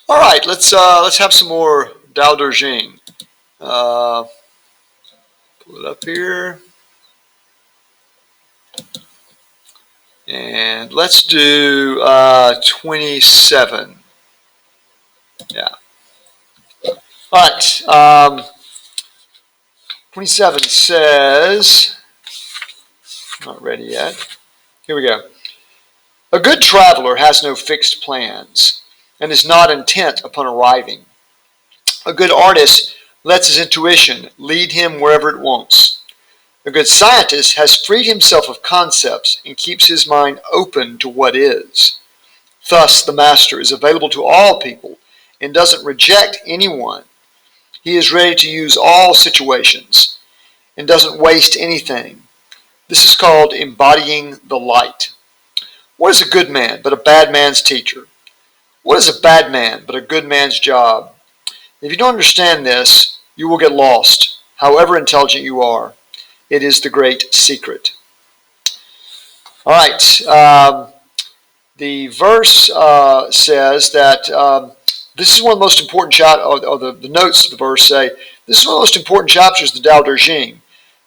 All right, let's have some more Daodejing. Pull it up here, and let's do 27. Yeah. All right. 27 says, not ready yet. Here we go. A good traveler has no fixed plans and is not intent upon arriving. A good artist lets his intuition lead him wherever it wants. A good scientist has freed himself of concepts and keeps his mind open to what is. Thus, the master is available to all people and doesn't reject anyone. He is ready to use all situations and doesn't waste anything. This is called embodying the light. What is a good man but a bad man's teacher? What is a bad man but a good man's job? If you don't understand this, you will get lost, however intelligent you are. It is the great secret. All right. The verse says that this is one of the most important chapters, or the notes of the verse say, this is one of the most important chapters of the Daodejing.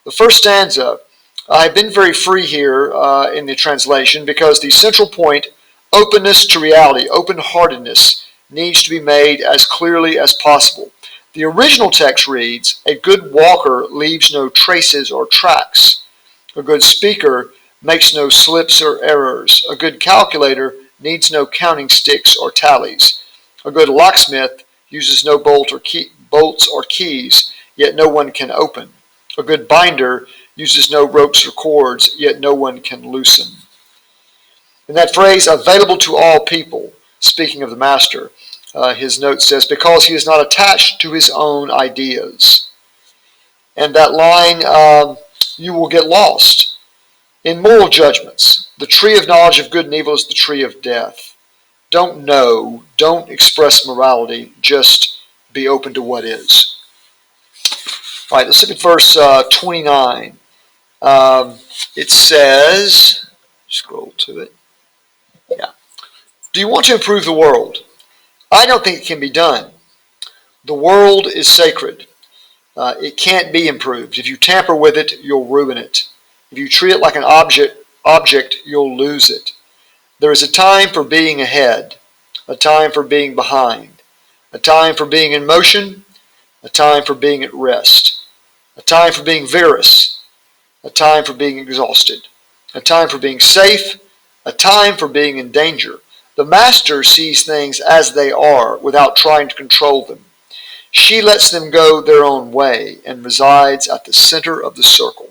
The first stanza, I've been very free here in the translation because the central point, openness to reality, open-heartedness, needs to be made as clearly as possible. The original text reads, a good walker leaves no traces or tracks. A good speaker makes no slips or errors. A good calculator needs no counting sticks or tallies. A good locksmith uses no bolts or keys, yet no one can open. A good binder uses no ropes or cords, yet no one can loosen. In that phrase, available to all people, speaking of the master, his note says, because he is not attached to his own ideas. And that line, you will get lost. In moral judgments, the tree of knowledge of good and evil is the tree of death. Don't know, don't express morality, just be open to what is. All right, let's look at verse 29. It says, scroll to it. Yeah. Do you want to improve the world? I don't think it can be done. The world is sacred. It can't be improved. If you tamper with it, you'll ruin it. If you treat it like an object, you'll lose it. There is a time for being ahead, a time for being behind, a time for being in motion, a time for being at rest, a time for being vigorous, a time for being exhausted, a time for being safe, a time for being in danger. The master sees things as they are without trying to control them. She lets them go their own way and resides at the center of the circle.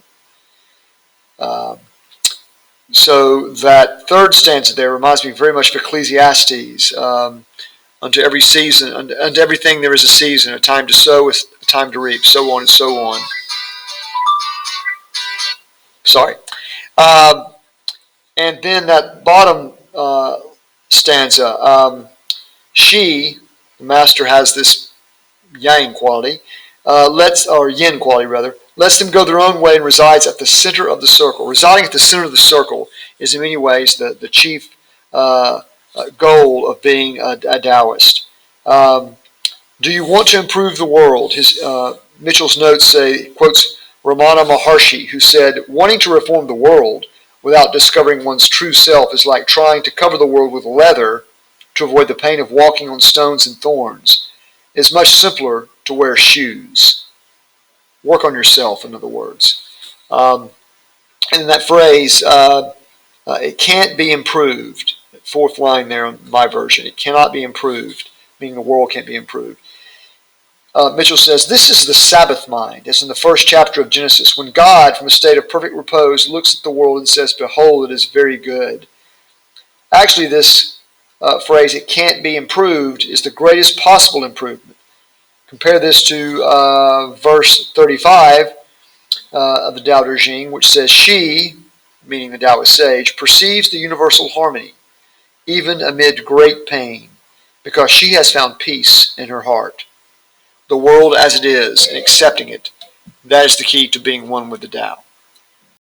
So that third stanza there reminds me very much of Ecclesiastes. Unto every season, unto everything there is a season, a time to sow, a time to reap, so on and so on. Sorry. And then that bottom stanza, the master has this yang quality, yin quality rather, lets them go their own way and resides at the center of the circle. Residing at the center of the circle is in many ways the chief goal of being a Taoist. Do you want to improve the world? Mitchell's notes quotes Ramana Maharshi, who said, wanting to reform the world without discovering one's true self is like trying to cover the world with leather to avoid the pain of walking on stones and thorns. It is much simpler to wear shoes. Work on yourself, in other words. And in that phrase, it can't be improved. Fourth line there on my version. It cannot be improved, meaning the world can't be improved. Mitchell says, this is the Sabbath mind, as in the first chapter of Genesis, when God, from a state of perfect repose, looks at the world and says, behold, it is very good. Actually, this phrase, it can't be improved, is the greatest possible improvement. Compare this to verse 35 of the Daodejing, which says, she, meaning the Taoist sage, perceives the universal harmony, even amid great pain, because she has found peace in her heart. The world as it is, and accepting it, that is the key to being one with the Tao.